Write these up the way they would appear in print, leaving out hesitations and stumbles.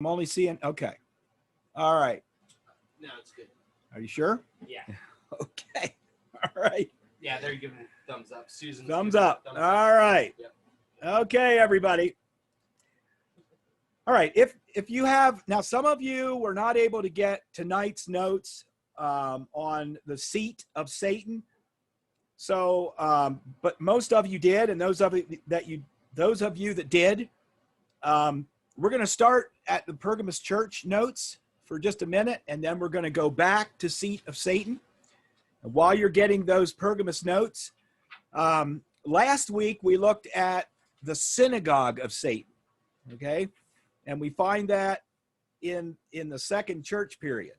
I'm only seeing, okay. All right. No, it's good. Are you sure? Yeah. Okay. All right. Yeah, they're giving thumbs up. Susan. Thumbs up. All right. Yep. Okay, everybody. All right. If you have, now some of you were not able to get tonight's notes on the seat of Satan. So, but most of you did, and those of you that did, we're going to start at the Pergamos church notes for just a minute, and then we're going to go back to seat of Satan. And while you're getting those Pergamos notes, last week we looked at the synagogue of Satan, okay? And we find that in the second church period,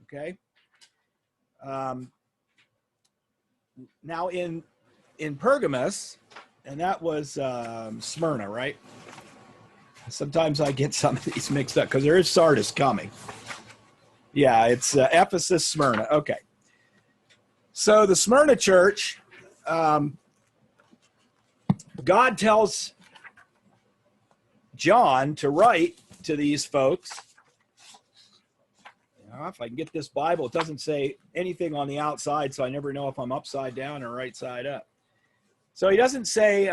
okay? Now in Pergamos, and that was Smyrna, right? Sometimes I get some of these mixed up because there is Sardis coming. Yeah, it's Ephesus, Smyrna. Okay. So the Smyrna church, God tells John to write to these folks. If I can get this Bible, it doesn't say anything on the outside, so I never know if I'm upside down or right side up. So he doesn't say,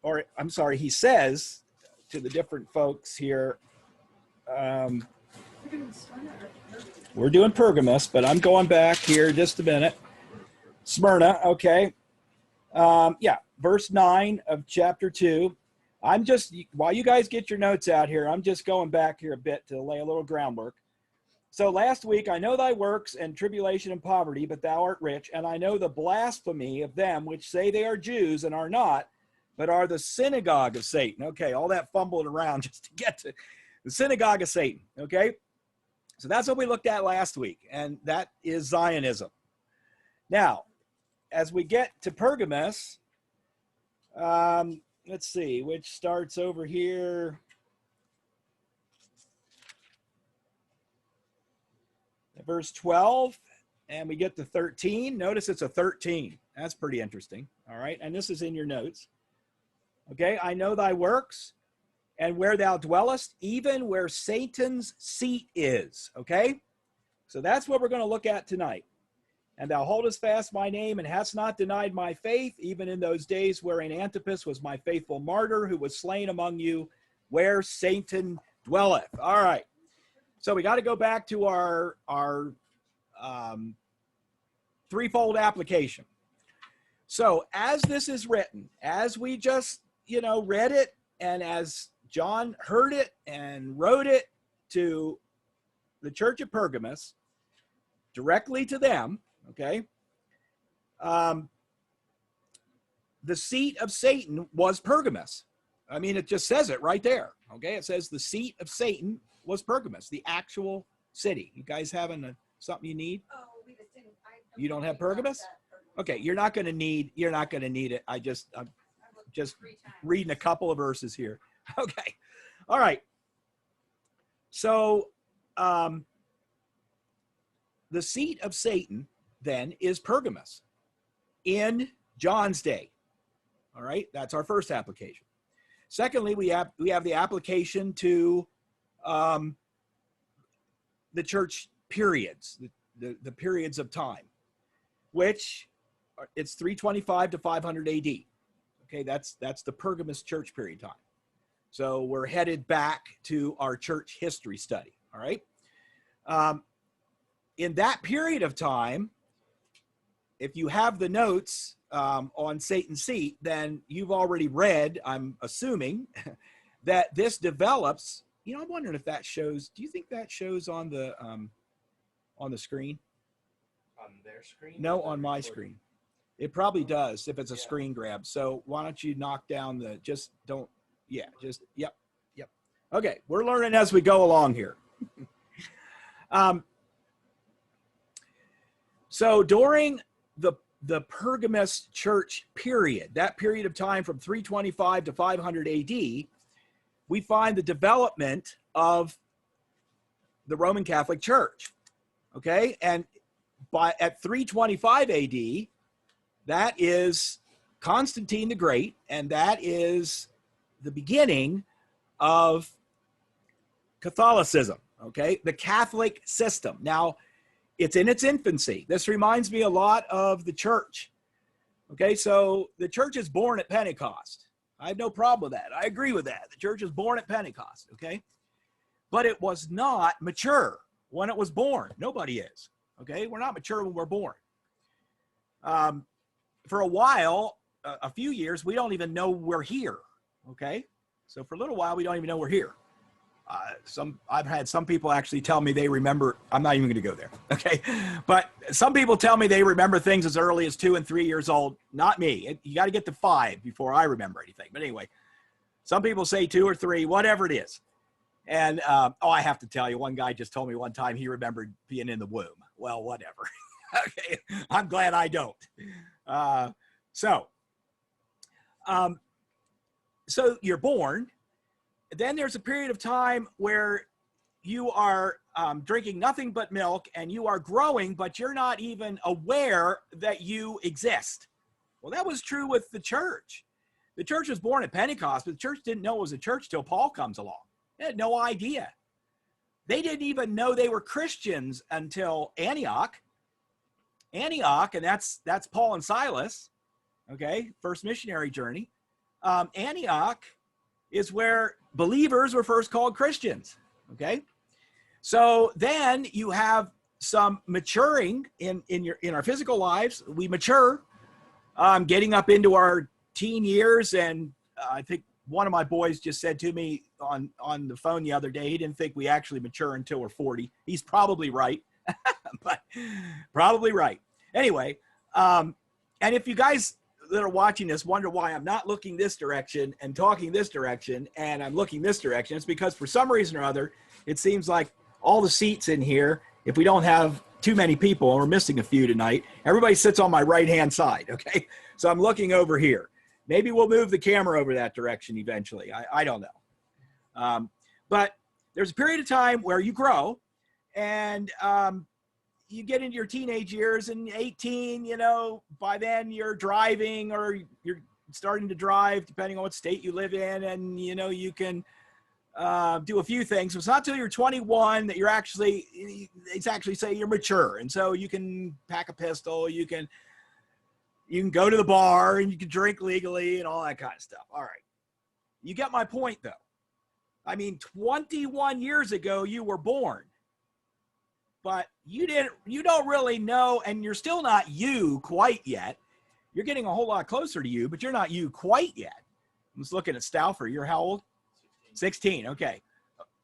or I'm sorry, he says to the different folks here, we're doing Pergamos, but I'm going back here just a minute. Smyrna, okay. Yeah, verse 9 of chapter 2. I'm just, while you guys get your notes out here, I'm just going back here a bit to lay a little groundwork. So last week, I know thy works and tribulation and poverty, but thou art rich, and I know the blasphemy of them which say they are Jews and are not, but are the synagogue of Satan. Okay, all that fumbled around just to get to the synagogue of Satan, okay? So that's what we looked at last week, and that is Zionism. Now, as we get to Pergamos, let's see, which starts over here. Verse 12, and we get to 13. Notice it's a 13. That's pretty interesting, all right? And this is in your notes. Okay, I know thy works, and where thou dwellest, even where Satan's seat is, okay? So that's what we're going to look at tonight. And thou holdest fast my name, and hast not denied my faith, even in those days wherein Antipas was my faithful martyr, who was slain among you, where Satan dwelleth. All right. So we got to go back to our threefold application. So as this is written, as we just, read it, and as John heard it and wrote it to the church of Pergamos, directly to them, okay, the seat of Satan was Pergamos. I mean, it just says it right there, okay? It says the seat of Satan was Pergamos, the actual city. You guys having something you need? Oh, we just didn't. You don't have Pergamos? Okay, you're not going to need it. I'm just reading a couple of verses here. Okay. All right. So the seat of Satan then is Pergamos in John's day. All right, that's our first application. Secondly, we have the application to the church periods, the periods of time, which it's 325 to 500 AD. Okay, that's the Pergamos church period time. So we're headed back to our church history study. All right. In that period of time, if you have the notes on Satan's seat, then you've already read, I'm assuming, that this develops. I'm wondering if that shows. Do you think that shows on the screen? On their screen? No, on my screen. It probably does if it's a screen grab. So why don't you knock down yep. Okay, we're learning as we go along here. So during the Pergamos church period, that period of time from 325 to 500 AD, we find the development of the Roman Catholic Church. Okay, and at 325 AD, that is Constantine the Great, and that is the beginning of Catholicism, okay? The Catholic system. Now, it's in its infancy. This reminds me a lot of the church. Okay, so the church is born at Pentecost. I have no problem with that. I agree with that. The church is born at Pentecost, okay? But it was not mature when it was born. Nobody is, okay? We're not mature when we're born. For a while, a few years, we don't even know we're here, okay? So for a little while, we don't even know we're here. I've had some people actually tell me they remember, I'm not even going to go there, okay? But some people tell me they remember things as early as 2 and 3 years old. Not me. You got to get to 5 before I remember anything. But anyway, some people say 2 or 3, whatever it is. And, I have to tell you, one guy just told me one time he remembered being in the womb. Well, whatever. Okay, I'm glad I don't. So you're born. Then there's a period of time where you are drinking nothing but milk and you are growing, but you're not even aware that you exist. Well, that was true with the church. The church was born at Pentecost, but the church didn't know it was a church till Paul comes along. They had no idea. They didn't even know they were Christians until Antioch. Antioch, and that's Paul and Silas, okay, first missionary journey. Antioch is where believers were first called Christians, okay? So then you have some maturing in our physical lives. We mature, getting up into our teen years, and I think one of my boys just said to me on the phone the other day, he didn't think we actually mature until we're 40. He's probably right, but probably right. Anyway, and if you guys that are watching this wonder why I'm not looking this direction and talking this direction and I'm looking this direction, it's because for some reason or other, it seems like all the seats in here, if we don't have too many people, and we're missing a few tonight, everybody sits on my right-hand side, okay? So I'm looking over here. Maybe we'll move the camera over that direction eventually. I don't know. But there's a period of time where you grow and you get into your teenage years, and 18, by then you're driving or you're starting to drive, depending on what state you live in. And, you can do a few things. So it's not till you're 21 that it's actually say you're mature. And so you can pack a pistol, you can go to the bar and you can drink legally and all that kind of stuff. All right. You get my point though. I mean, 21 years ago, you were born. But you don't really know, and you're still not you quite yet. You're getting a whole lot closer to you, but you're not you quite yet. I'm just looking at Stauffer. You're how old? 16. Okay.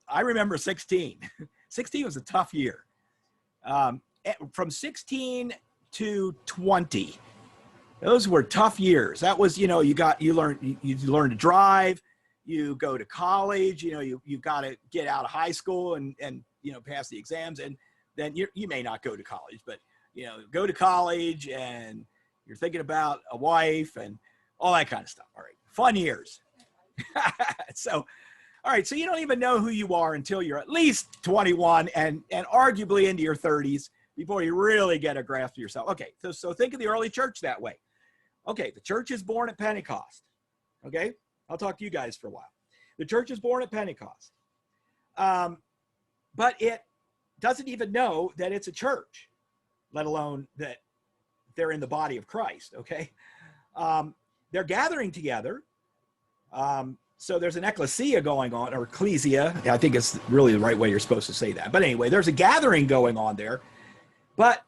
I remember 16. 16 was a tough year. From 16 to 20, those were tough years. That was, you learn to drive, you go to college, you've got to get out of high school and pass the exams, and then you may not go to college, but, go to college and you're thinking about a wife and all that kind of stuff. All right. Fun years. So, all right. So you don't even know who you are until you're at least 21 and arguably into your 30s before you really get a grasp of yourself. Okay. So think of the early church that way. Okay. The church is born at Pentecost. Okay. I'll talk to you guys for a while. The church is born at Pentecost. But it doesn't even know that it's a church, let alone that they're in the body of Christ, okay? They're gathering together. So there's an ecclesia going on, or ecclesia. I think it's really the right way you're supposed to say that. But anyway, there's a gathering going on there. But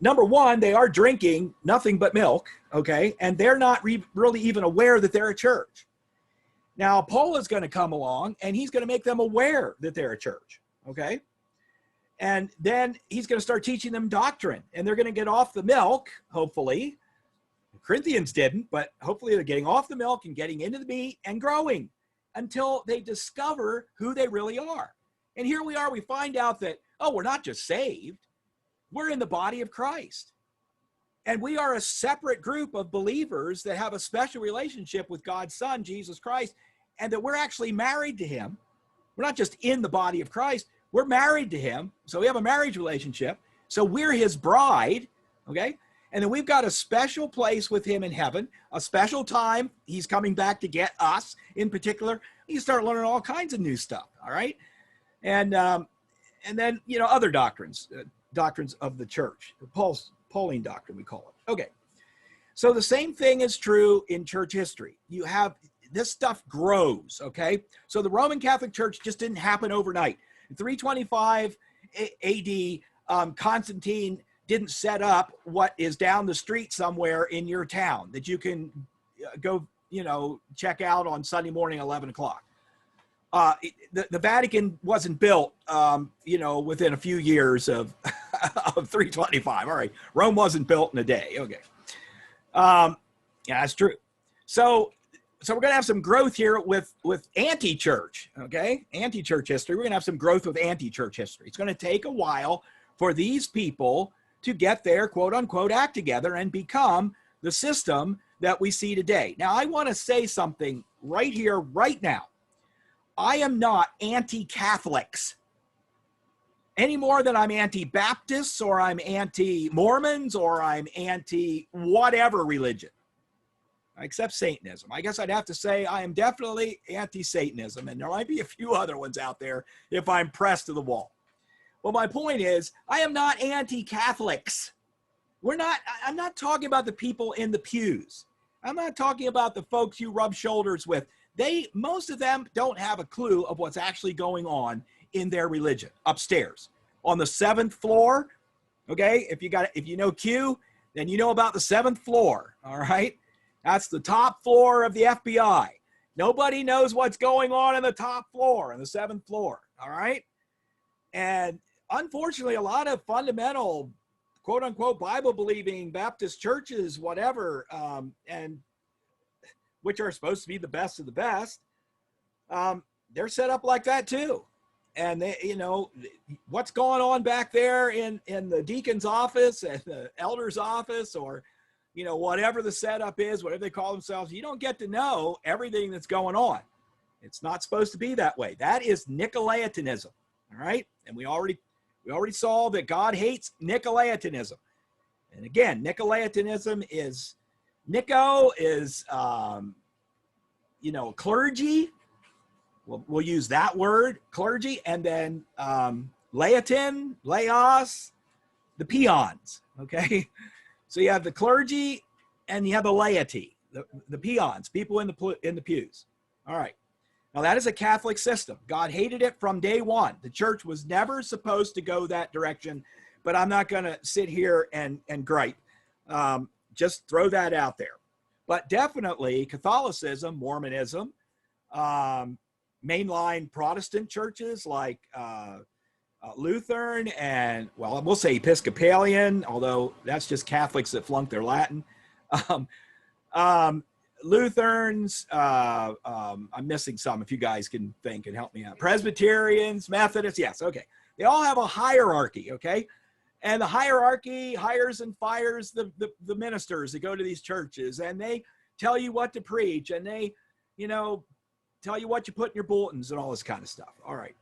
number one, they are drinking nothing but milk, okay? And they're not really even aware that they're a church. Now, Paul is going to come along, and he's going to make them aware that they're a church, okay? And then he's going to start teaching them doctrine, and they're going to get off the milk, hopefully. The Corinthians didn't, but hopefully they're getting off the milk and getting into the meat and growing until they discover who they really are. And here we are, we find out that, we're not just saved. We're in the body of Christ. And we are a separate group of believers that have a special relationship with God's Son, Jesus Christ, and that we're actually married to him. We're not just in the body of Christ. We're married to him, so we have a marriage relationship. So we're his bride, okay? And then we've got a special place with him in heaven, a special time. He's coming back to get us in particular. You start learning all kinds of new stuff. All right. And then, you know, other doctrines, doctrines of the church, the Pauline doctrine, we call it. Okay. So the same thing is true in church history. You have this stuff grows. Okay. So the Roman Catholic Church just didn't happen overnight. In 325 AD, Constantine didn't set up what is down the street somewhere in your town that you can go, you know, check out on Sunday morning, 11 o'clock. The Vatican wasn't built, you know, within a few years of, of 325. All right. Rome wasn't built in a day. Okay. Yeah, that's true. So we're going to have some growth here with anti-church. Okay. Anti-church history. We're going to have some growth with anti-church history. It's going to take a while for these people to get their quote unquote act together and become the system that we see today. Now, I want to say something right here, right now. I am not anti-Catholics any more than I'm anti-Baptists or I'm anti-Mormons or I'm anti-whatever religion, except Satanism. I guess I'd have to say I am definitely anti-Satanism, and there might be a few other ones out there if I'm pressed to the wall. Well, my point is, I am not anti-Catholics. I'm not talking about the people in the pews. I'm not talking about the folks you rub shoulders with. Most of them don't have a clue of what's actually going on in their religion upstairs on the 7th floor. Okay. If you know Q, then you know about the 7th floor. All right. That's the top floor of the FBI. Nobody knows what's going on in the top floor and the 7th floor. All right. And unfortunately, a lot of fundamental, quote unquote, Bible believing Baptist churches, whatever, and which are supposed to be the best of the best, they're set up like that too. And they, you know, what's going on back there in the deacon's office and the elder's office, or, you know, whatever the setup is, whatever they call themselves, you don't get to know everything that's going on. It's not supposed to be that way. That is Nicolaitanism. All right. And we already saw that God hates Nicolaitanism. And again, Nicolaitanism is, Nico is, you know, clergy. We'll use that word, clergy, and then Laotin, Laos, the peons. Okay. So you have the clergy and you have the laity, the peons, people in the pews. All right. Now that is a Catholic system. God hated it from day one. The church was never supposed to go that direction, but I'm not going to sit here and gripe. Just throw that out there. But definitely Catholicism, Mormonism, mainline Protestant churches like Lutheran and, well, we'll say Episcopalian, although that's just Catholics that flunked their Latin. Lutherans, I'm missing some if you guys can think and help me out. Presbyterians, Methodists, yes, okay. They all have a hierarchy, okay? And the hierarchy hires and fires the ministers that go to these churches, and they tell you what to preach, and they, you know, tell you what you put in your bulletins and all this kind of stuff. All right.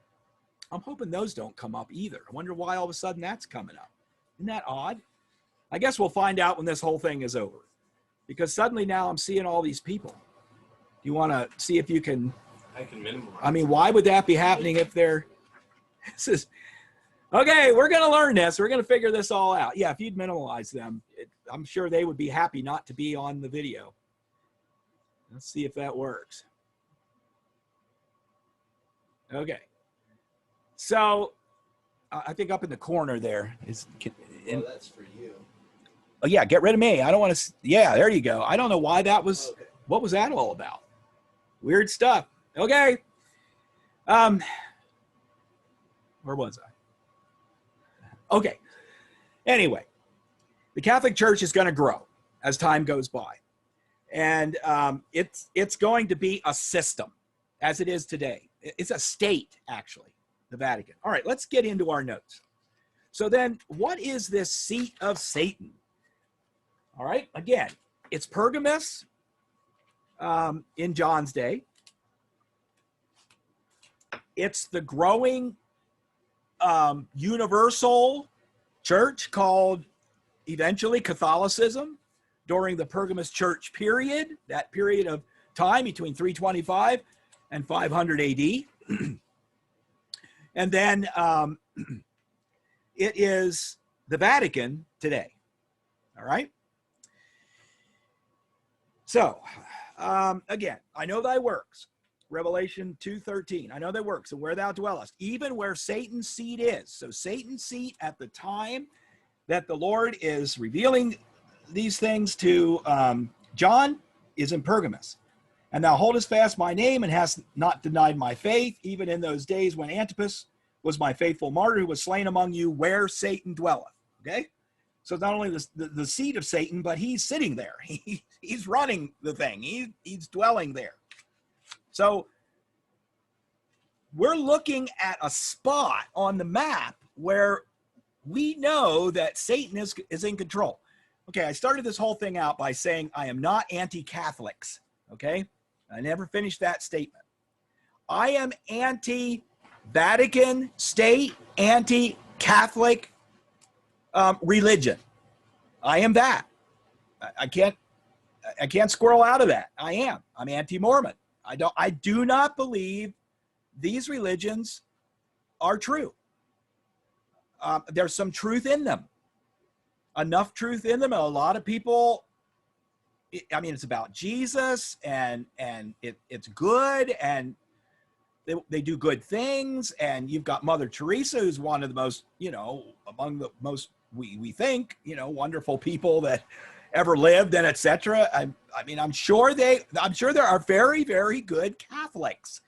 I'm hoping those don't come up either. I wonder why all of a sudden that's coming up. Isn't that odd? I guess we'll find out when this whole thing is over, because suddenly now I'm seeing all these people. Do you want to see if you can? I can minimize. I mean, why would that be happening if they're, this is, okay, we're going to learn this. We're going to figure this all out. Yeah, if you'd minimize them, I'm sure they would be happy not to be on the video. Let's see if that works. Okay. So I think up in the corner there is. Well, that's for you. Oh yeah, get rid of me. I don't want to. Yeah, there you go. I don't know why that was. Okay. What was that all about? Weird stuff. Okay. Where was I? Okay. Anyway, the Catholic Church is going to grow as time goes by, and it's going to be a system as it is today. It's a state, actually, the Vatican. All right, let's get into our notes. So then, what is this seat of Satan? All right, again, it's Pergamos in John's day. It's the growing universal church called eventually Catholicism during the Pergamos church period, that period of time between 325 and 500 AD. And then it is the Vatican today. All right. So again, I know thy works. Revelation 2:13. I know thy works and where thou dwellest, even where Satan's seat is. So Satan's seat at the time that the Lord is revealing these things to John is in Pergamos. And thou holdest fast my name and hast not denied my faith, even in those days when Antipas was my faithful martyr who was slain among you, where Satan dwelleth. Okay? So it's not only the seat of Satan, but he's sitting there. He's running the thing. He's dwelling there. So we're looking at a spot on the map where we know that Satan is in control. Okay, I started this whole thing out by saying I am not anti-Catholics. Okay? I never finished that statement. I am anti-Vatican state, anti-Catholic religion. I am that. I can't squirrel out of that. I am. I'm anti-Mormon. I do not believe these religions are true. There's some truth in them. Enough truth in them. And a lot of people, I mean, it's about Jesus and it's good and they do good things. And you've got Mother Teresa, who's one of the most, among the most, we think, wonderful people that ever lived and etc. I mean, I'm sure there are very, very good Catholics,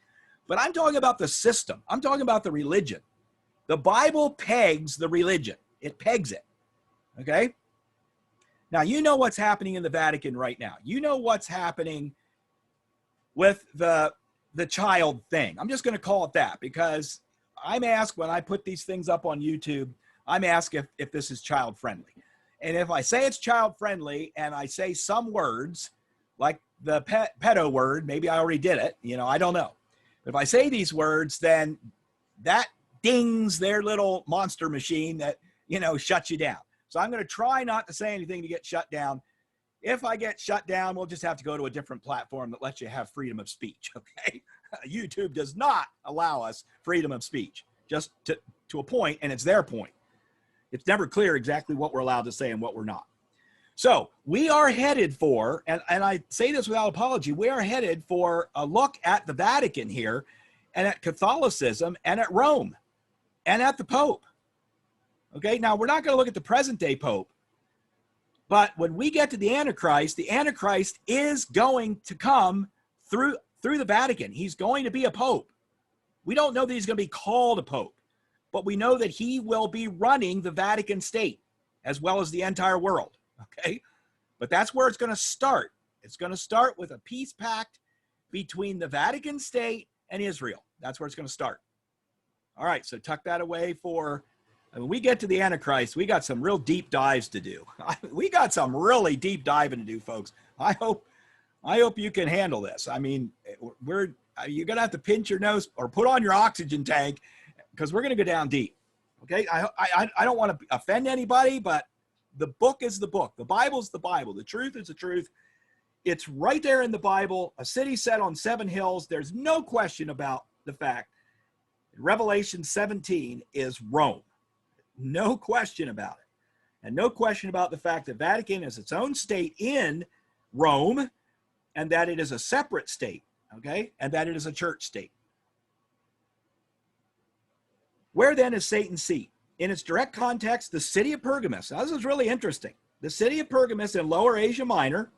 but I'm talking about the system. I'm talking about the religion. The Bible pegs the religion. It pegs it. Okay. Now, you know what's happening in the Vatican right now. You know what's happening with the child thing. I'm just going to call it that because I'm asked when I put these things up on YouTube, I'm asked if this is child friendly. And if I say it's child friendly and I say some words like the pedo word, maybe I already did it, I don't know. But if I say these words, then that dings their little monster machine that, shuts you down. So I'm going to try not to say anything to get shut down. If I get shut down, we'll just have to go to a different platform that lets you have freedom of speech, okay? YouTube does not allow us freedom of speech, just to a point, and it's their point. It's never clear exactly what we're allowed to say and what we're not. So we are headed for, and I say this without apology, we are headed for a look at the Vatican here and at Catholicism and at Rome and at the Pope. Okay, now we're not going to look at the present day Pope, but when we get to the Antichrist is going to come through the Vatican. He's going to be a Pope. We don't know that he's going to be called a Pope, but we know that he will be running the Vatican state as well as the entire world. Okay, but that's where it's going to start. It's going to start with a peace pact between the Vatican state and Israel. That's where it's going to start. All right, so tuck that away for when we get to the Antichrist. We got some real deep dives to do. We got some really deep diving to do, folks. I hope you can handle this. I mean, you're going to have to pinch your nose or put on your oxygen tank because we're going to go down deep. Okay, I don't want to offend anybody, but the book is the book. The Bible's the Bible. The truth is the truth. It's right there in the Bible. A city set on 7 hills. There's no question about the fact Revelation 17 is Rome. No question about it. And no question about the fact that Vatican is its own state in Rome and that it is a separate state, okay? And that it is a church state. Where then is Satan's seat? In its direct context, the city of Pergamos. Now, this is really interesting. The city of Pergamos in Lower Asia Minor,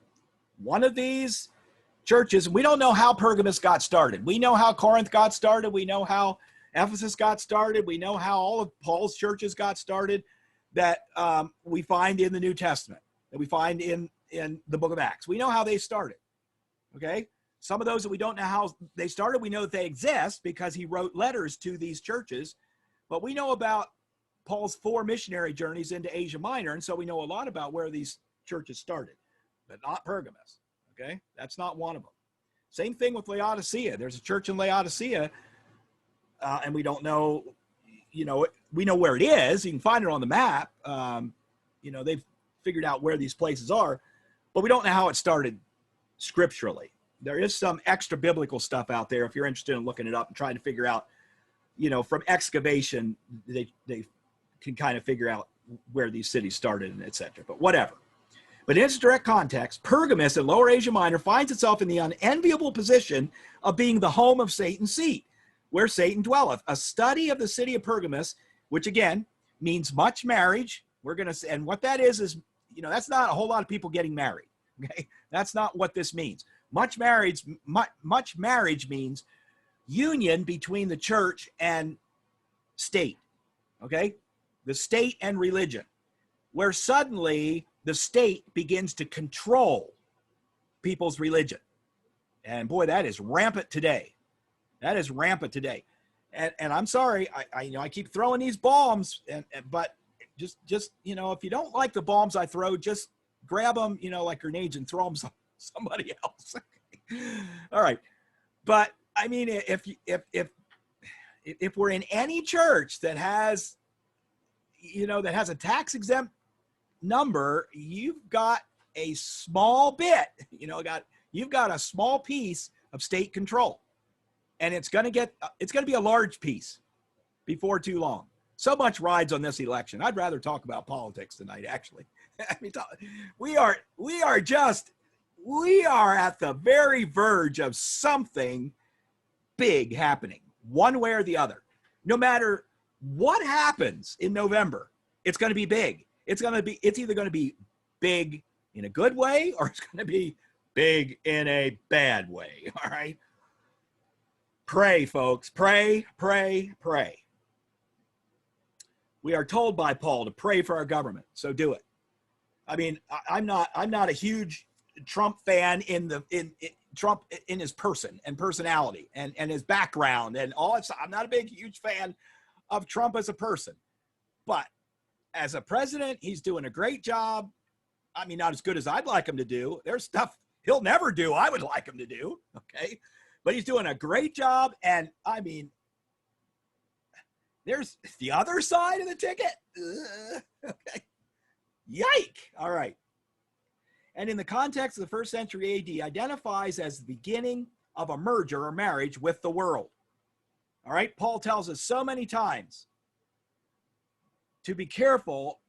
one of these churches, we don't know how Pergamos got started. We know how Corinth got started. We know how Ephesus got started. We know how all of Paul's churches got started that we find in the New Testament, that we find in the book of Acts. We know how they started, okay? Some of those that we don't know how they started, we know that they exist because he wrote letters to these churches, but we know about Paul's 4 missionary journeys into Asia Minor, and so we know a lot about where these churches started, but not Pergamos, okay? That's not one of them. Same thing with Laodicea. There's a church in Laodicea, and we don't know, we know where it is. You can find it on the map. They've figured out where these places are, but we don't know how it started scripturally. there is some extra biblical stuff out there if you're interested in looking it up and trying to figure out, from excavation, they can kind of figure out where these cities started and etc. But whatever. But in its direct context, Pergamos in Lower Asia Minor finds itself in the unenviable position of being the home of Satan's seat, where Satan dwelleth. A study of the city of Pergamos, which again means much marriage. And what that is, that's not a whole lot of people getting married. Okay, that's not what this means. Much marriage means union between the church and state. Okay, the state and religion, where suddenly the state begins to control people's religion. And boy, that is rampant today. That is rampant today. And I'm sorry, I keep throwing these bombs, but just if you don't like the bombs I throw, just grab them, like grenades, and throw them somebody else. All right. But I mean, if we're in any church that has, a tax exempt number, you've got a small bit, you've got a small piece of state control, and it's going to be a large piece before too long. So much rides on this election. I'd rather talk about politics tonight, actually. I mean, we are at the very verge of something big happening, one way or the other. No matter what happens in November, it's going to be big. It's either going to be big in a good way, or it's going to be big in a bad way. All right. Pray, folks. Pray, pray, pray. We are told by Paul to pray for our government, so do it. I mean, I'm not a huge Trump fan in Trump in his person and personality and his background and all that stuff. I'm not a huge fan of Trump as a person, but as a president, he's doing a great job. I mean, not as good as I'd like him to do. There's stuff he'll never do I would like him to do, okay? But he's doing a great job, and I mean, there's the other side of the ticket. Okay. Yike. All right. And in the context of the first century AD, identifies as the beginning of a merger or marriage with the world. All right. Paul tells us so many times to be careful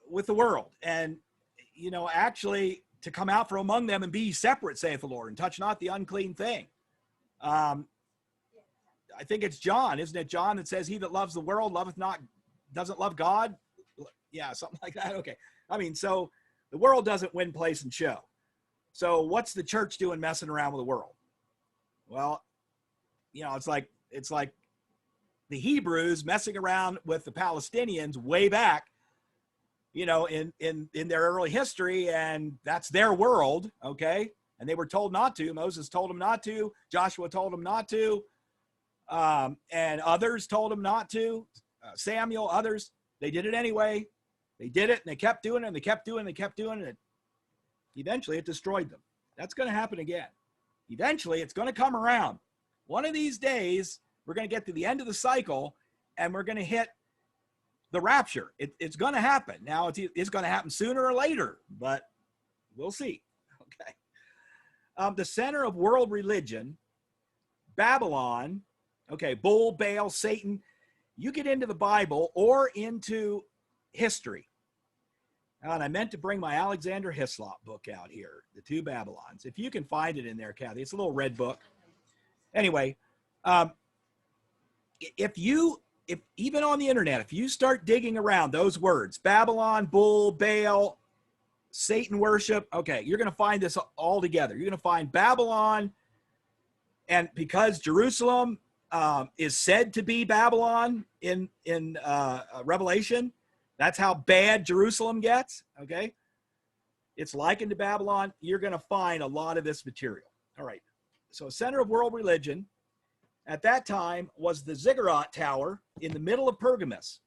with the world and, actually to come out from among them and be separate, saith the Lord, and touch not the unclean thing. I think it's John, isn't it? John that says, he that loves the world doesn't love God. Yeah, something like that. Okay. I mean, so the world doesn't win, place, and show. So what's the church doing messing around with the world? Well, it's like the Hebrews messing around with the Palestinians way back, in their early history, and that's their world. Okay. And they were told not to. Moses told them not to. Joshua told them not to. And others told them not to. Samuel, others, they did it anyway. They did it, and they kept doing it, and they kept doing it, and they kept doing it. Eventually, it destroyed them. That's going to happen again. Eventually, it's going to come around. One of these days, we're going to get to the end of the cycle, and we're going to hit the rapture. It's going to happen. Now, it's going to happen sooner or later, but we'll see. Okay. The center of world religion, Babylon, okay, Bull, Baal, Satan. You get into the Bible or into history. And I meant to bring my Alexander Hislop book out here, The Two Babylons. If you can find it in there, Kathy, it's a little red book. Anyway, if even on the internet, if you start digging around those words, Babylon, Bull, Baal, Satan worship, okay, you're going to find this all together. You're going to find Babylon, and because Jerusalem is said to be Babylon in Revelation, that's how bad Jerusalem gets, okay? It's likened to Babylon. You're going to find a lot of this material. All right. So center of world religion at that time was the Ziggurat Tower in the middle of Pergamos.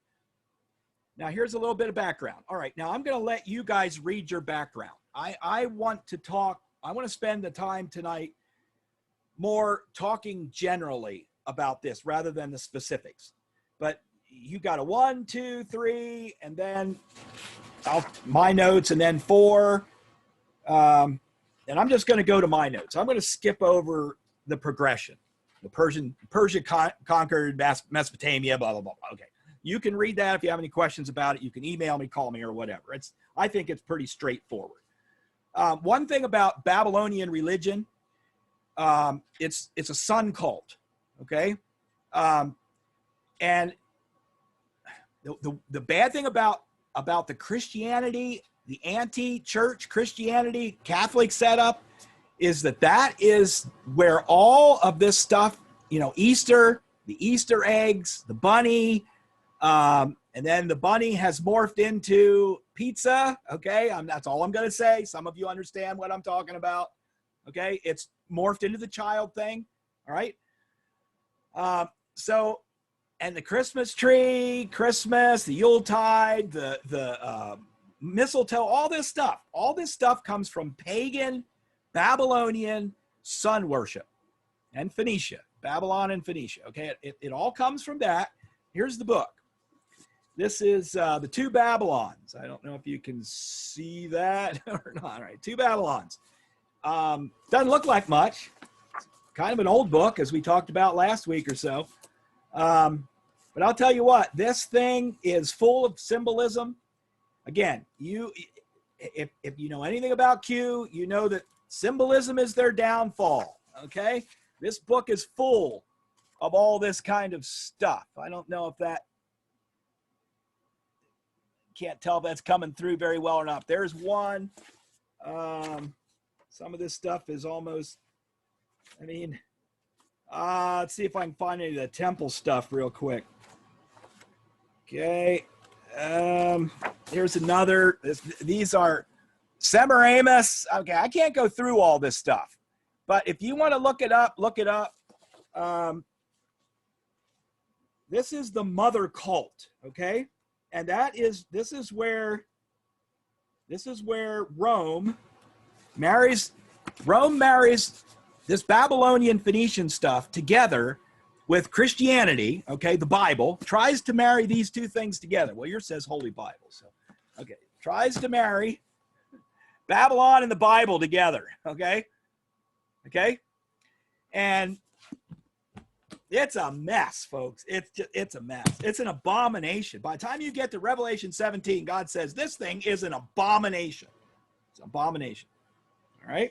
Now, here's a little bit of background. All right. Now, I'm going to let you guys read your background. I want to spend the time tonight more talking generally about this rather than the specifics. But you got a 1, 2, 3, and then my notes, and then 4, and and I'm just going to go to my notes. I'm going to skip over the progression. The Persia conquered Mesopotamia, blah, blah, blah. Okay. You can read that if you have any questions about it. You can email me, call me, or whatever. I think it's pretty straightforward. One thing about Babylonian religion, it's a sun cult, okay? And the bad thing about the Christianity, the anti-church Christianity, Catholic setup, is that is where all of this stuff, Easter, the Easter eggs, the bunny, and then the bunny has morphed into pizza. Okay. That's all I'm going to say. Some of you understand what I'm talking about. Okay. It's morphed into the child thing. All right. And the Christmas tree, Christmas, the Yuletide, the mistletoe, all this stuff comes from pagan Babylonian sun worship and Phoenicia, Babylon and Phoenicia. Okay. It all comes from that. Here's the book. This is the Two Babylons. I don't know if you can see that or not. All right, Two Babylons. Doesn't look like much. Kind of an old book, as we talked about last week or so. But I'll tell you what, this thing is full of symbolism. Again, if you know anything about Q, you know that symbolism is their downfall. Okay, this book is full of all this kind of stuff. I don't know if that. Can't tell if that's coming through very well or not. There's one. Some of this stuff is almost, let's see if I can find any of the temple stuff real quick. Okay. Here's another. These are Semiramis. Okay, I can't go through all this stuff. But if you want to look it up, look it up. This is the mother cult, okay? And this is where Rome marries this Babylonian Phoenician stuff together with Christianity, okay, the Bible, tries to marry these two things together. Well, yours says Holy Bible, so, okay, tries to marry Babylon and the Bible together, okay? Okay? And it's a mess, folks. It's a mess. It's an abomination. By the time you get to Revelation 17, God says this thing is an abomination. It's an abomination. All right?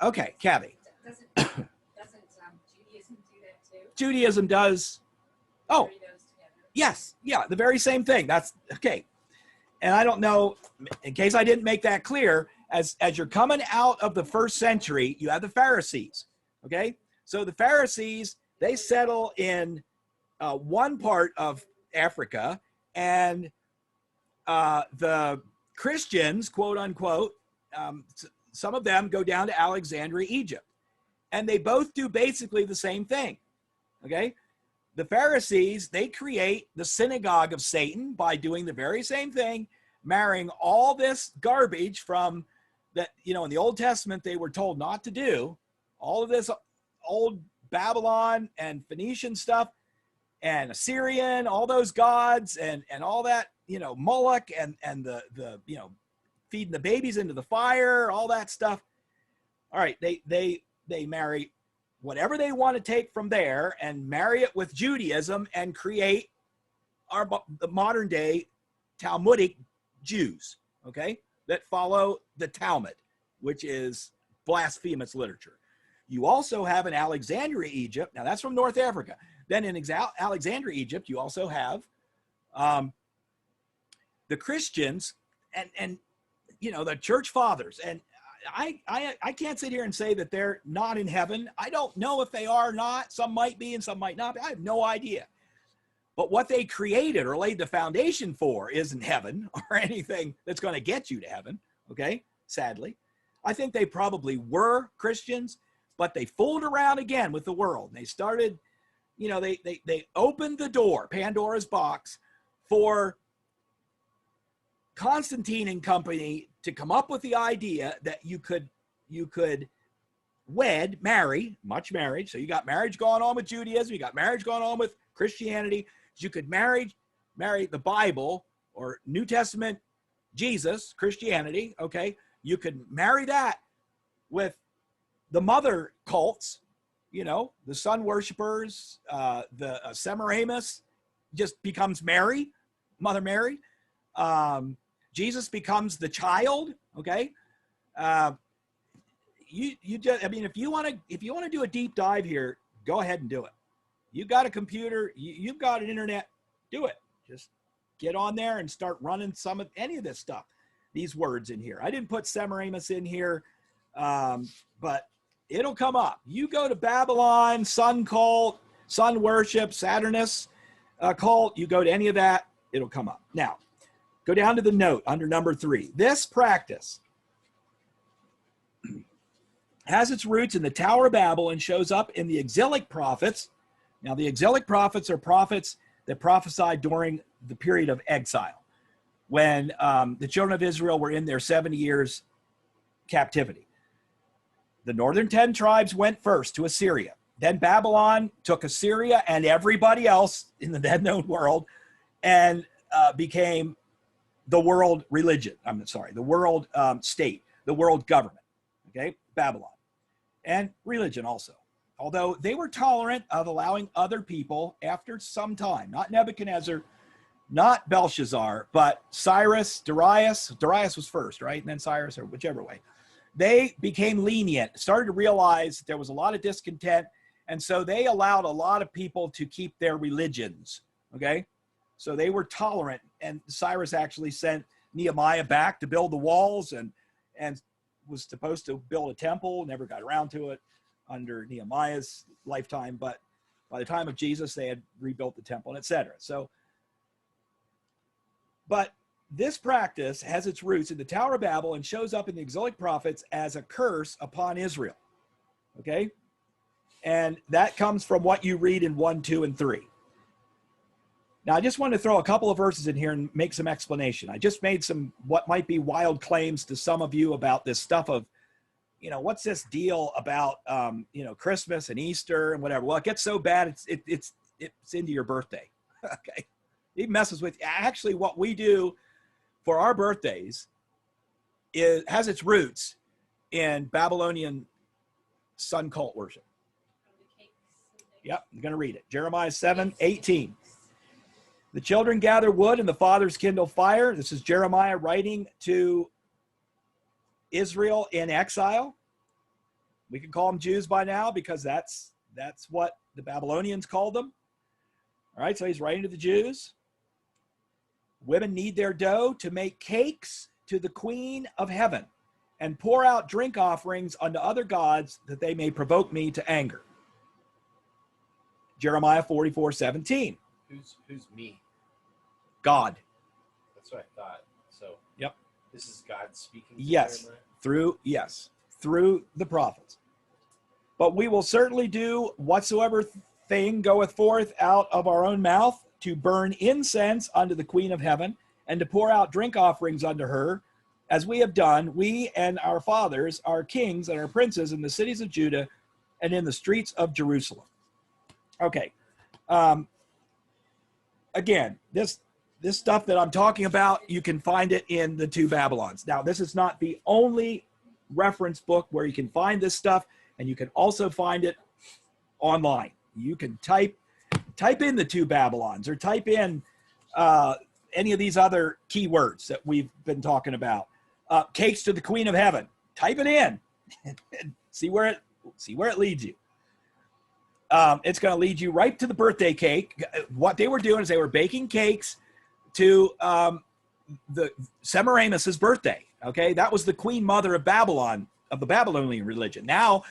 Okay, Kathy. Doesn't Judaism do that too? Judaism does. Oh, yes. Yeah, the very same thing. That's okay. And I don't know, in case I didn't make that clear, as you're coming out of the first century, you have the Pharisees. Okay, so the Pharisees, they settle in one part of Africa, and the Christians, quote unquote, some of them go down to Alexandria, Egypt, and they both do basically the same thing. Okay, the Pharisees, they create the synagogue of Satan by doing the very same thing, marrying all this garbage from that, in the Old Testament they were told not to do. All of this old Babylon and Phoenician stuff and Assyrian, all those gods and all that, Moloch and the feeding the babies into the fire, all that stuff. All right, they marry whatever they want to take from there and marry it with Judaism and create the modern day Talmudic Jews, okay, that follow the Talmud, which is blasphemous literature. You also have in Alexandria, Egypt. Now that's from North Africa. Then in Alexandria, Egypt, you also have the Christians and the church fathers. And I can't sit here and say that they're not in heaven. I don't know if they are or not. Some might be and some might not be. I have no idea. But what they created or laid the foundation for isn't heaven or anything that's going to get you to heaven. Okay, sadly. I think they probably were Christians, but they fooled around again with the world. They started, they opened the door, Pandora's box, for Constantine and company to come up with the idea that you could marry, much marriage. So you got marriage going on with Judaism, you got marriage going on with Christianity. You could marry the Bible or New Testament Jesus, Christianity, okay, you could marry that with the mother cults, you know, the sun worshipers, the Semiramis just becomes Mary, Mother Mary. Jesus becomes the child, okay? You just, I mean, if you want to do a deep dive here, go ahead and do it. You got a computer, you've got an internet, do it. Just get on there and start running any of this stuff, these words in here. I didn't put Semiramis in here, but it'll come up. You go to Babylon, sun cult, sun worship, Saturnus cult, you go to any of that, it'll come up. Now, go down to the note under number 3. This practice has its roots in the Tower of Babel and shows up in the exilic prophets. Now, the exilic prophets are prophets that prophesied during the period of exile, when the children of Israel were in their 70 years captivity. The northern 10 tribes went first to Assyria. Then Babylon took Assyria and everybody else in the then known world and became the world religion. I'm sorry, the world state, the world government. Okay, Babylon. And religion also. Although they were tolerant of allowing other people after some time, not Nebuchadnezzar, not Belshazzar, but Cyrus, Darius was first, right? And then Cyrus, or whichever way. They became lenient, started to realize that there was a lot of discontent, and so they allowed a lot of people to keep their religions, okay? So they were tolerant, and Cyrus actually sent Nehemiah back to build the walls and was supposed to build a temple, never got around to it under Nehemiah's lifetime, but by the time of Jesus, they had rebuilt the temple, and etc. So, but this practice has its roots in the Tower of Babel and shows up in the exilic prophets as a curse upon Israel, okay? And that comes from what you read in 1, 2, and 3. Now, I just want to throw a couple of verses in here and make some explanation. I just made some what might be wild claims to some of you about this stuff of, you know, what's this deal about, you know, Christmas and Easter and whatever. Well, it gets so bad, it's into your birthday, okay? It messes with, actually what we do for our birthdays has its roots in Babylonian sun cult worship. Yep, I'm going to read it. Jeremiah 7:18. The children gather wood and the fathers kindle fire. This is Jeremiah writing to Israel in exile. We can call them Jews by now because that's what the Babylonians called them. All right, so he's writing to the Jews. Women knead their dough to make cakes to the queen of heaven and pour out drink offerings unto other gods that they may provoke me to anger. Jeremiah 44:17. Who's me? God. That's what I thought. So yep. This is God speaking to yes. Jeremiah? Through the prophets. But we will certainly do whatsoever thing goeth forth out of our own mouth to burn incense unto the queen of heaven and to pour out drink offerings unto her, as we have done, we and our fathers, our kings and our princes in the cities of Judah and in the streets of Jerusalem. Okay. Again, this stuff that I'm talking about, you can find it in the 2 Babylons. Now, this is not the only reference book where you can find this stuff, and you can also find it online. You can type in the 2 Babylons or type in any of these other keywords that we've been talking about. Cakes to the queen of heaven. Type it in and see where it leads you. It's going to lead you right to the birthday cake. What they were doing is they were baking cakes to the Semiramis's birthday. Okay, that was the queen mother of Babylon, of the Babylonian religion. Now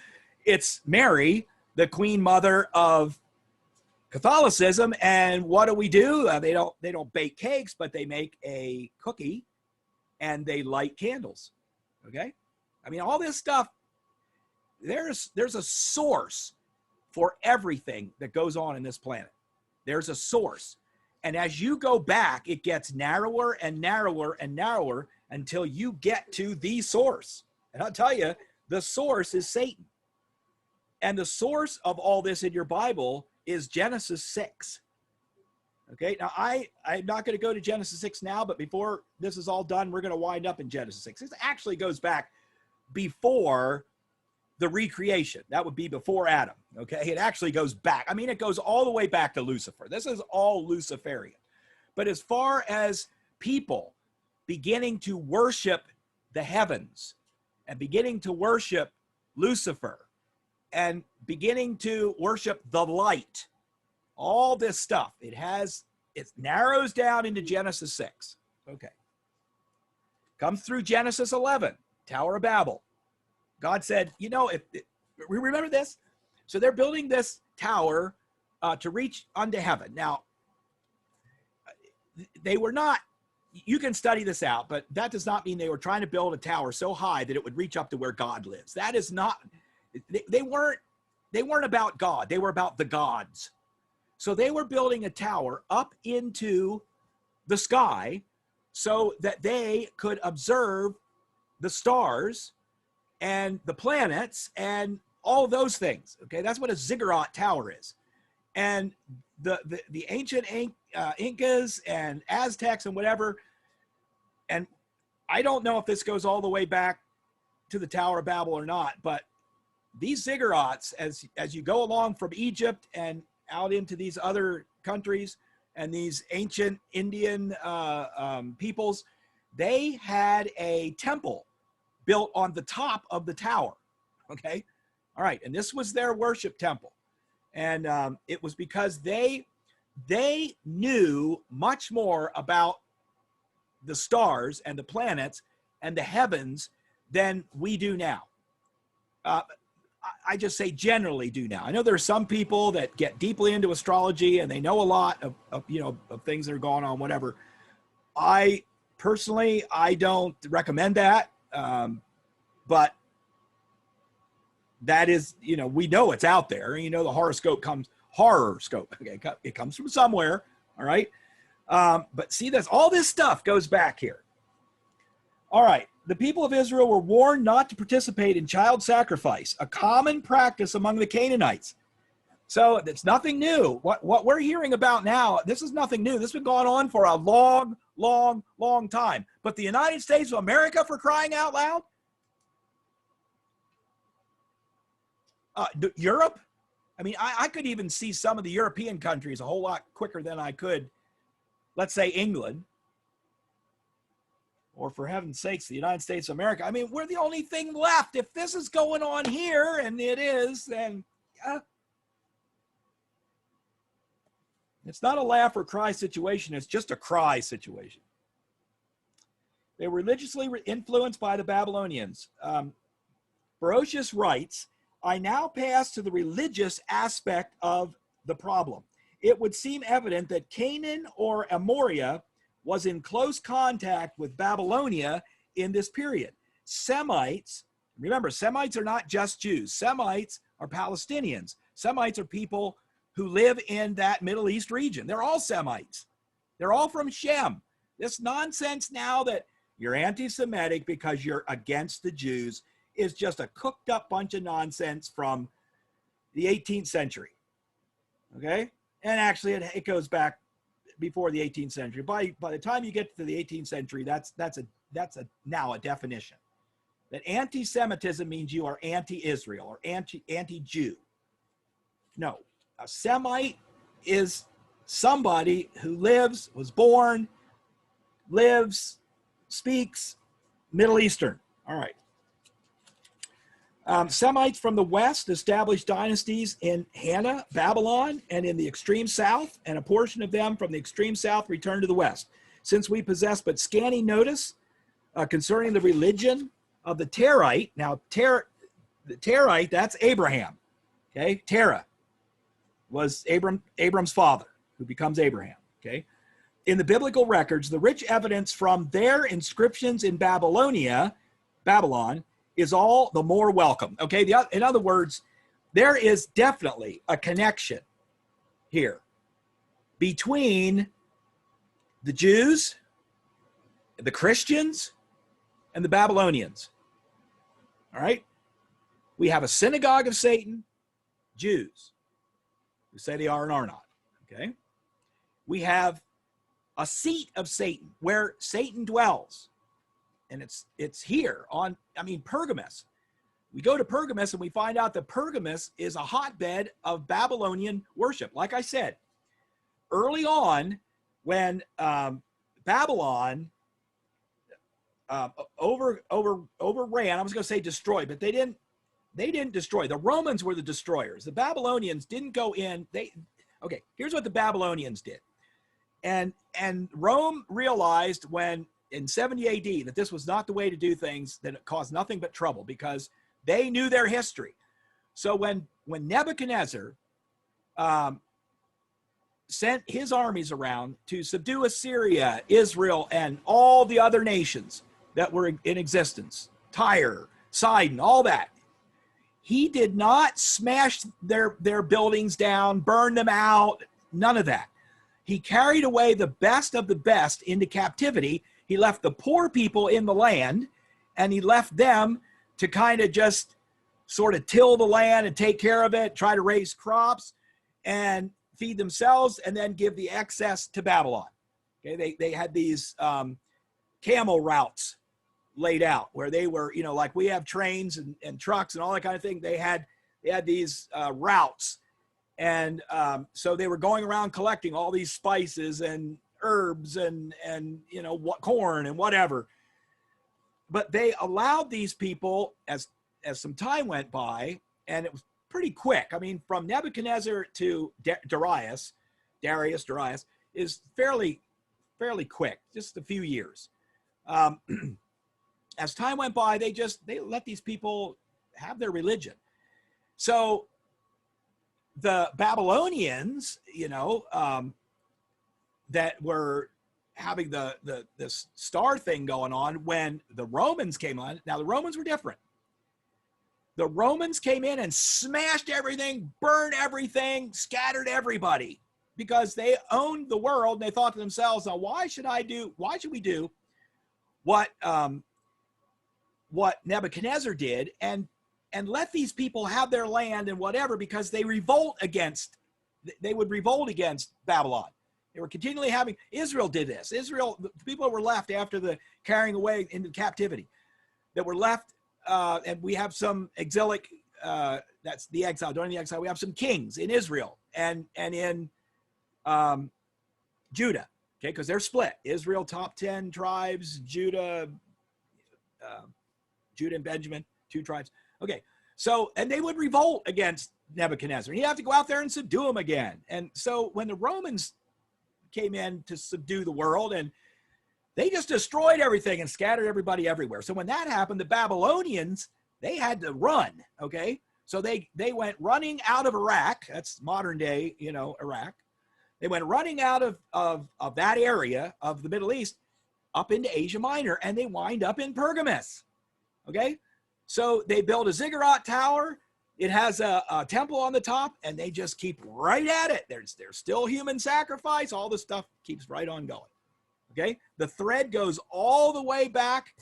it's Mary, the queen mother of Catholicism. And what do? They don't bake cakes, but they make a cookie and they light candles. Okay, I mean, all this stuff. There's a source for everything that goes on in this planet. There's a source. And as you go back, it gets narrower and narrower and narrower until you get to the source. And I'll tell you, the source is Satan. And the source of all this in your Bible is Genesis 6. Okay, now I'm not going to go to Genesis 6 now, but before this is all done, we're going to wind up in Genesis 6. This actually goes back before the recreation. That would be before Adam. Okay, it actually goes back. I mean, it goes all the way back to Lucifer. This is all Luciferian. But as far as people beginning to worship the heavens and beginning to worship Lucifer and beginning to worship the light, all this stuff, it narrows down into Genesis 6. Okay. Comes through Genesis 11, Tower of Babel. God said, you know, if we remember this, so they're building this tower to reach unto heaven. Now, they were not, you can study this out, but that does not mean they were trying to build a tower so high that it would reach up to where God lives. That is not, they weren't about God. They were about the gods. So they were building a tower up into the sky so that they could observe the stars and the planets and all those things. Okay, that's what a ziggurat tower is. And the ancient Incas and Aztecs and whatever, and I don't know if this goes all the way back to the Tower of Babel or not, but these ziggurats, as you go along from Egypt and out into these other countries and these ancient Indian peoples, they had a temple built on the top of the tower. Okay, all right, and this was their worship temple, and it was because they knew much more about the stars and the planets and the heavens than we do now. I just say generally do now. I know there are some people that get deeply into astrology and they know a lot of things that are going on, whatever. I personally, I don't recommend that. But that is, we know it's out there. The horoscope okay, it comes from somewhere. All right. But see this, all this stuff goes back here. All right. The people of Israel were warned not to participate in child sacrifice, a common practice among the Canaanites. So it's nothing new. What we're hearing about now, this is nothing new. This has been going on for a long, long, long time. But the United States of America, for crying out loud, Europe, I mean, I could even see some of the European countries a whole lot quicker than I could, let's say, England. Or for heaven's sakes, the United States of America. I mean, we're the only thing left. If this is going on here, and it is, then it's not a laugh or cry situation. It's just a cry situation. They were religiously influenced by the Babylonians. Ferocious writes, I now pass to the religious aspect of the problem. It would seem evident that Canaan or Amoria was in close contact with Babylonia in this period. Semites, remember, Semites are not just Jews. Semites are Palestinians. Semites are people who live in that Middle East region. They're all Semites. They're all from Shem. This nonsense now that you're anti-Semitic because you're against the Jews is just a cooked up bunch of nonsense from the 18th century. Okay? And actually it goes back before the 18th century. By the time you get to the 18th century, that's now a definition. That anti-Semitism means you are anti-Israel or anti-Jew. No, a Semite is somebody who lives, was born, lives, speaks Middle Eastern. All right. Semites from the west established dynasties in Hannah, Babylon, and in the extreme south, and a portion of them from the extreme south returned to the west. Since we possess but scanty notice concerning the religion of the Terite, now the Terite, that's Abraham. Okay, Terah was Abram's father, who becomes Abraham. Okay, in the biblical records, the rich evidence from their inscriptions in Babylon, is all the more welcome. Okay, in other words, there is definitely a connection here between the Jews, the Christians, and the Babylonians. All right? We have a synagogue of Satan, Jews, who say they are and are not. Okay? we have a seat of Satan where Satan dwells. And it's here on, Pergamos. We go to Pergamos and we find out that Pergamos is a hotbed of Babylonian worship. Like I said, early on, when Babylon overran, I was going to say destroyed, but they didn't destroy. The Romans were the destroyers. The Babylonians didn't go in. Okay, here's what the Babylonians did. And Rome realized when in 70 AD that this was not the way to do things, that it caused nothing but trouble, because they knew their history. So when Nebuchadnezzar sent his armies around to subdue Assyria, Israel, and all the other nations that were in existence, Tyre, Sidon, all that, he did not smash their buildings down, burn them out, none of that. He carried away the best of the best into captivity. He left the poor people in the land, and he left them to kind of just sort of till the land and take care of it, try to raise crops and feed themselves, and then give the excess to Babylon. Okay, they had these camel routes laid out where they were, like we have trains and trucks and all that kind of thing. They had these routes. And so they were going around collecting all these spices and herbs and corn and whatever. But they allowed these people, as some time went by, and it was pretty quick. From Nebuchadnezzar to Darius is fairly quick, just a few years. As time went by, they let these people have their religion. So the Babylonians, that were having this star thing going on when the Romans came on. Now, the Romans were different. The Romans came in and smashed everything, burned everything, scattered everybody, because they owned the world. And they thought to themselves, now, why should we do what Nebuchadnezzar did and let these people have their land and whatever, because they would revolt against Babylon. They were continually having, Israel did this. Israel, the people that were left after the carrying away into captivity, that were left, and we have some exilic, that's the exile, during the exile, we have some kings in Israel and in Judah, okay, because they're split. Israel, top 10 tribes, Judah and Benjamin, 2 tribes. Okay, so, and they would revolt against Nebuchadnezzar. He'd have to go out there and subdue him again. And so when the Romans came in to subdue the world, and they just destroyed everything and scattered everybody everywhere. So when that happened, the Babylonians, they had to run, okay? So they went running out of Iraq. That's modern day, Iraq. They went running out of that area of the Middle East up into Asia Minor, and they wind up in Pergamos, okay? So they build a ziggurat tower. It has a temple on the top, and they just keep right at it. There's still human sacrifice. All this stuff keeps right on going, okay? The thread goes all the way back,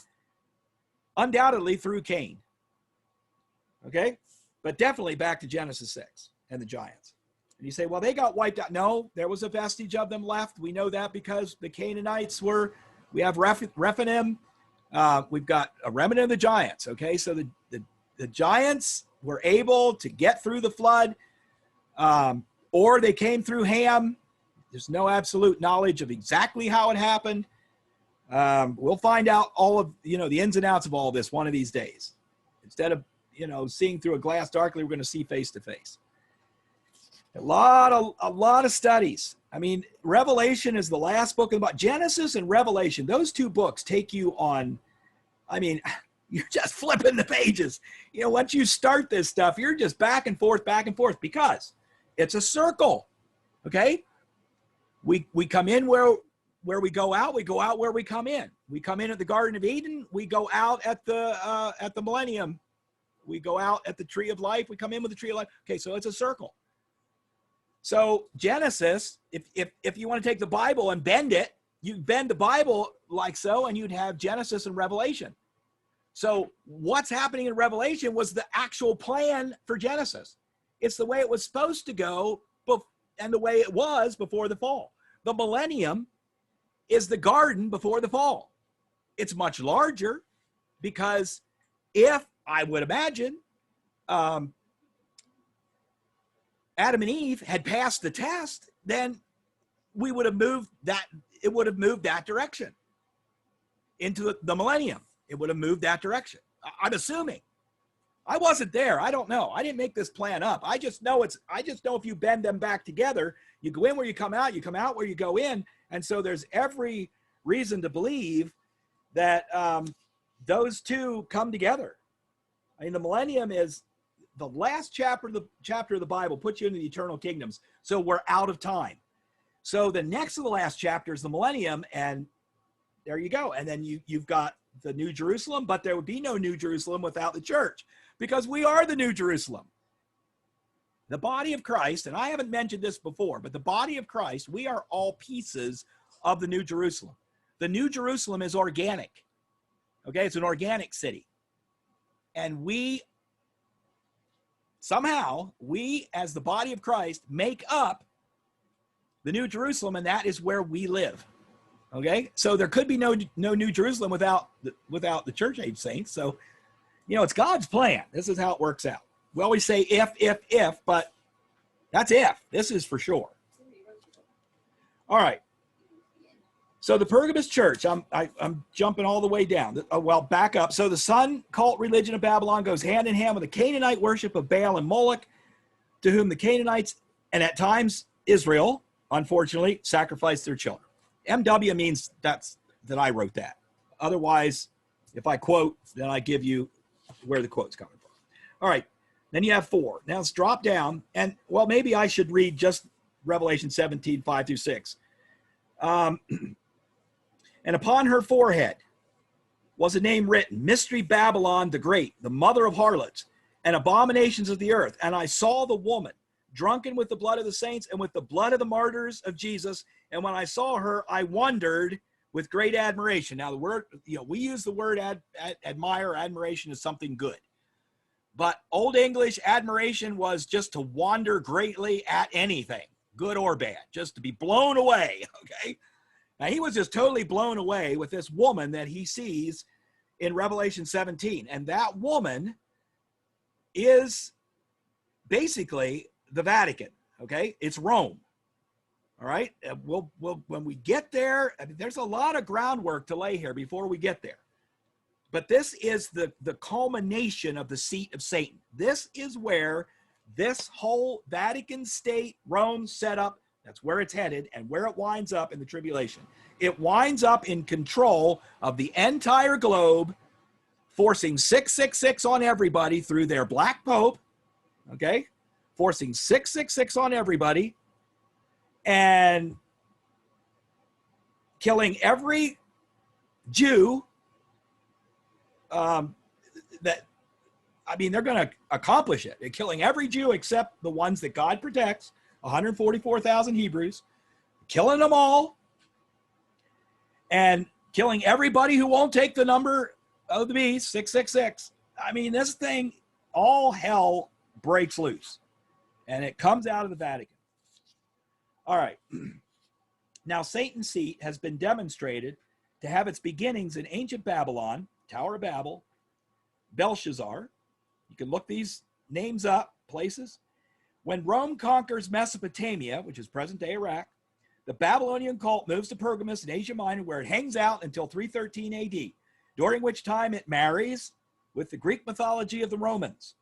undoubtedly through Cain, okay? But definitely back to Genesis 6 and the giants. And you say, well, they got wiped out. No, there was a vestige of them left. We know that because the Canaanites we have Rephaim. We've got a remnant of the giants, okay? So the giants were able to get through the flood, or they came through Ham. There's no absolute knowledge of exactly how it happened. We'll find out all of, the ins and outs of all of this one of these days. Instead of, seeing through a glass darkly, we're going to see face to face. A lot of studies. Revelation is the last book about Genesis and Revelation. Those 2 books take you on, you're just flipping the pages. Once you start this stuff, you're just back and forth, because it's a circle, okay? We come in where we go out where we come in. We come in at the Garden of Eden, we go out at the millennium. We go out at the tree of life, we come in with the tree of life. Okay, so it's a circle. So Genesis, if you want to take the Bible and bend it, you bend the Bible like so, and you'd have Genesis and Revelation. So what's happening in Revelation was the actual plan for Genesis. It's the way it was supposed to go, and the way it was before the fall. the millennium is the garden before the fall. It's much larger because if, I would imagine, Adam and Eve had passed the test, then we would have moved that, it would have moved that direction into the millennium. It would have moved that direction. I'm assuming. I wasn't there. I don't know. I didn't make this plan up. I just know if you bend them back together, you go in where you come out where you go in. And so there's every reason to believe that those two come together. I mean, the millennium is the last chapter of the Bible, puts you into the eternal kingdoms. So we're out of time. So the next to the last chapter is the millennium, and there you go. And then you've got the New Jerusalem, but there would be no New Jerusalem without the church, because we are the New Jerusalem. The body of Christ, and I haven't mentioned this before, but the body of Christ, we are all pieces of the New Jerusalem. The New Jerusalem is organic. Okay, it's an organic city. And we, somehow, we as the body of Christ make up the New Jerusalem, and that is where we live. Okay, so there could be no New Jerusalem without the church age saints. So, it's God's plan. This is how it works out. We always say if, but that's if. This is for sure. All right. So the Pergamos church, I'm jumping all the way down. Well, back up. So the sun cult religion of Babylon goes hand in hand with the Canaanite worship of Baal and Moloch, to whom the Canaanites, and at times Israel, unfortunately, sacrificed their children. MW means that I wrote that. Otherwise, if I quote, then I give you where the quote's coming from. All right. Then you have 4. Now let's drop down. And, well, maybe I should read just Revelation 17, 5-6. And upon her forehead was a name written, Mystery Babylon the Great, the mother of harlots and abominations of the earth. And I saw the woman drunken with the blood of the saints and with the blood of the martyrs of Jesus. And when I saw her, I wondered with great admiration. Now, the word, we use the word admire, admiration is something good. But Old English, admiration was just to wonder greatly at anything, good or bad, just to be blown away, okay? Now, he was just totally blown away with this woman that he sees in Revelation 17. And that woman is basically the Vatican, okay? It's Rome, all right? We'll when we get there, I mean, there's a lot of groundwork to lay here before we get there. But this is the culmination of the seat of Satan. This is where this whole Vatican state, Rome setup, that's where it's headed and where it winds up in the tribulation. It winds up in control of the entire globe, forcing 666 on everybody through their black pope, okay? Forcing 666 on everybody and killing every Jew they're going to accomplish it. They're killing every Jew except the ones that God protects, 144,000 Hebrews, killing them all, and killing everybody who won't take the number of the beast, 666. I mean, this thing, all hell breaks loose, and it comes out of the Vatican. All right. Now, Satan's seat has been demonstrated to have its beginnings in ancient Babylon, Tower of Babel, Belshazzar. You can look these names up, places. When Rome conquers Mesopotamia, which is present-day Iraq, the Babylonian cult moves to Pergamos in Asia Minor, where it hangs out until 313 AD, during which time it marries with the Greek mythology of the Romans.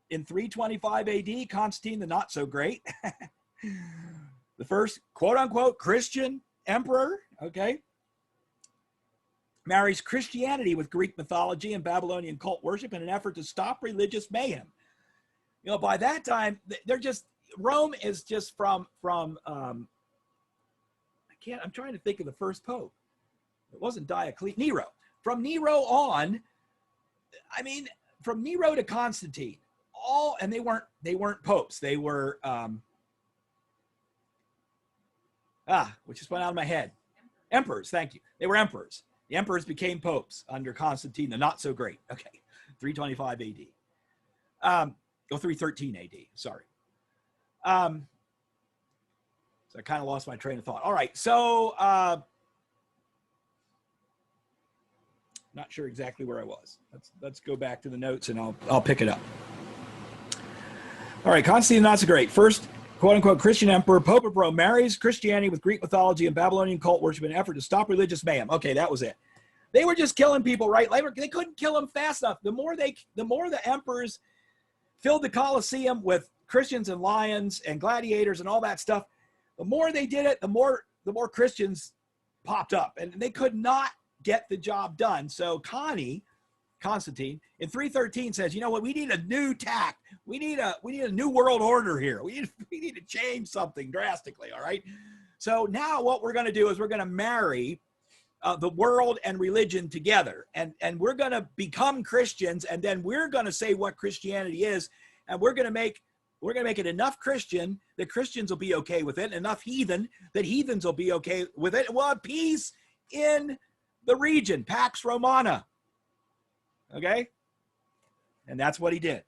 In 325 AD, Constantine the Not-So-Great, the first quote-unquote Christian emperor, okay, marries Christianity with Greek mythology and Babylonian cult worship in an effort to stop religious mayhem. By that time, Rome is just I'm trying to think of the first pope. It wasn't Diocletian, Nero. From Nero on, I mean, from Nero to Constantine, and they weren't popes. They were, which just went out of my head. Emperors, thank you. They were emperors. The emperors became popes under Constantine, the Not-So-Great. Okay, 325 AD. 313 AD, sorry. So So I kind of lost my train of thought. All right. So not sure exactly where I was. Let's go back to the notes and I'll pick it up. All right. Constantine the Not So Great. First, quote unquote, Christian emperor, Pope of Rome, marries Christianity with Greek mythology and Babylonian cult worship in an effort to stop religious mayhem. Okay, that was it. They were just killing people, right? They couldn't kill them fast enough. The more the emperors filled the Colosseum with Christians and lions and gladiators and all that stuff, the more they did it, the more Christians popped up, and they could not get the job done. So Constantine in 313 says, you know what, we need a new tack. We need a new world order here. We need to change something drastically. All right. So now what we're going to do is we're going to marry the world and religion together, and we're going to become Christians, and then we're going to say what Christianity is, and we're going to make it enough Christian that Christians will be okay with it, enough heathen that heathens will be okay with it. We'll have peace in the region, Pax Romana. Okay? And that's what he did.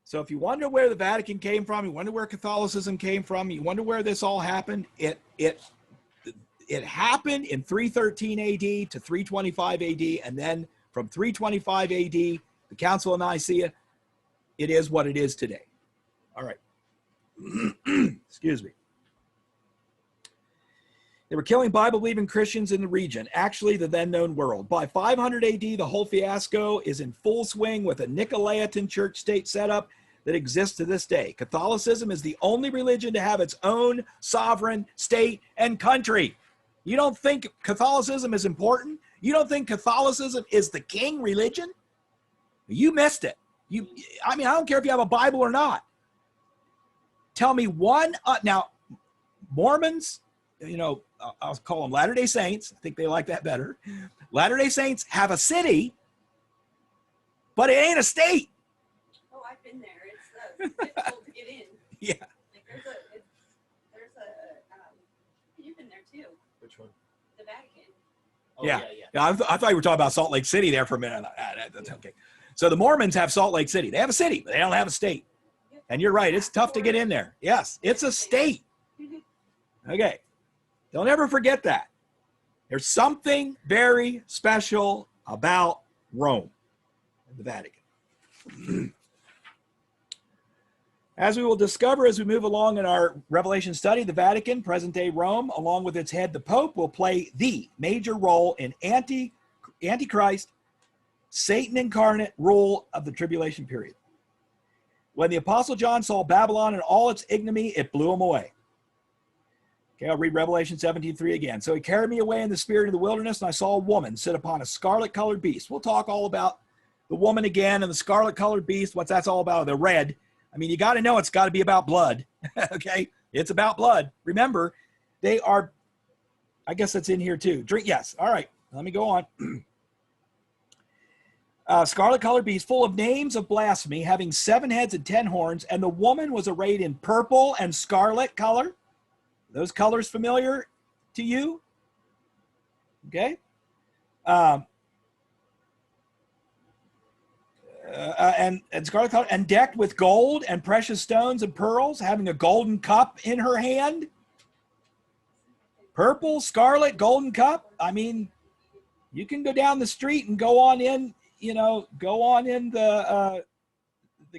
So if you wonder where the Vatican came from, you wonder where Catholicism came from, you wonder where this all happened, it happened in 313 AD to 325 AD, and then from 325 AD, the Council of Nicaea, it is what it is today. All right. Excuse me. They were killing Bible-believing Christians in the region, actually the then-known world. By 500 AD, the whole fiasco is in full swing with a Nicolaitan church state setup that exists to this day. Catholicism is the only religion to have its own sovereign state and country. You don't think Catholicism is important? You don't think Catholicism is the king religion? You missed it. I don't care if you have a Bible or not. Tell me one. Now, Mormons, I'll call them Latter-day Saints. I think they like that better. Latter-day Saints have a city, but it ain't a state. Oh, I've been there. It's difficult to get in. Yeah. Like you've been there too. Which one? The Vatican. Oh, Yeah. yeah. I thought you were talking about Salt Lake City there for a minute. That's okay. So the Mormons have Salt Lake City. They have a city, but they don't have a state. And you're right. It's tough to get in there. Yes, it's a state. Okay. Don't ever forget that. There's something very special about Rome and the Vatican. As we will discover as we move along in our Revelation study, the Vatican, present-day Rome, along with its head, the Pope, will play the major role in Antichrist, Satan incarnate rule of the tribulation period. When the Apostle John saw Babylon and all its ignominy, it blew him away. Okay, I'll read Revelation 17:3 again. So he carried me away in the spirit of the wilderness, and I saw a woman sit upon a scarlet-colored beast. We'll talk all about the woman again and the scarlet-colored beast, what that's all about. The red. I mean, you got to know it's got to be about blood. Okay, it's about blood. Remember, they are, I guess that's in here too. Drink, yes. All right, let me go on. Scarlet-colored beast, full of names of blasphemy, having 7 heads and 10 horns, and the woman was arrayed in purple and scarlet color. Those colors familiar to you? Okay. And scarlet color, and decked with gold and precious stones and pearls, having a golden cup in her hand. Purple, scarlet, golden cup. I mean, you can go down the street and go on in the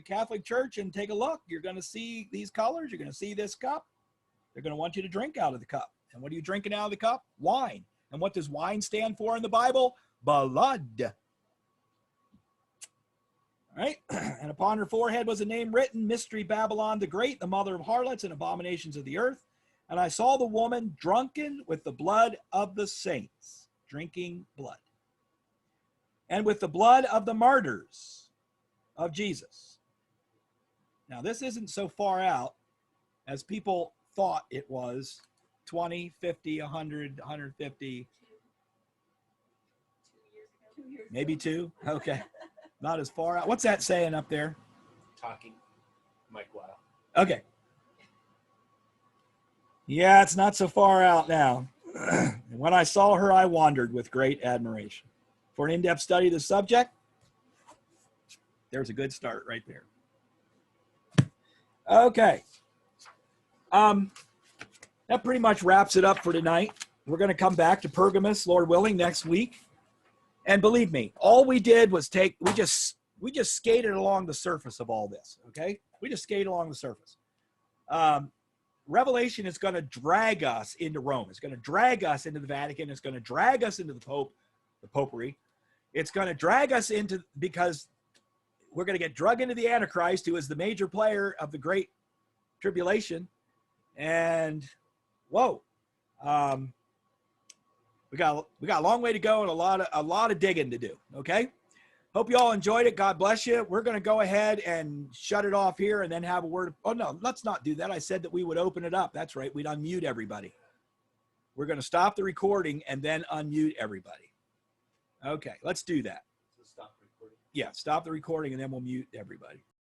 Catholic Church and take a look. You're going to see these colors. You're going to see this cup. They're going to want you to drink out of the cup. And what are you drinking out of the cup? Wine. And what does wine stand for in the Bible? Blood. All right. And upon her forehead was a name written, Mystery Babylon the Great, the mother of harlots and abominations of the earth. And I saw the woman drunken with the blood of the saints, drinking blood, and with the blood of the martyrs of Jesus. Now, this isn't so far out as people thought it was. 20, 50, 100, 150. 2 years ago. Maybe 2. Okay. Not as far out. What's that saying up there? Talking. Mike Wow. Okay. Yeah, it's not so far out now. And when I saw her, I wondered with great admiration. For an in-depth study of the subject, there's a good start right there. Okay. That pretty much wraps it up for tonight. We're going to come back to Pergamos, Lord willing, next week. And believe me, all we did was we just skated along the surface of all this, okay? We just skated along the surface. Revelation is going to drag us into Rome. It's going to drag us into the Vatican. It's going to drag us into the Popery. It's going to drag us into, because we're going to get drug into the Antichrist, who is the major player of the Great Tribulation. And whoa, we got a long way to go and a lot of digging to do. Okay. Hope you all enjoyed it. God bless you. We're going to go ahead and shut it off here and then have a word. Oh no, let's not do that. I said that we would open it up. That's right. We'd unmute everybody. We're going to stop the recording and then unmute everybody. Okay. Let's do that. So stop recording. Yeah. Stop the recording and then we'll mute everybody.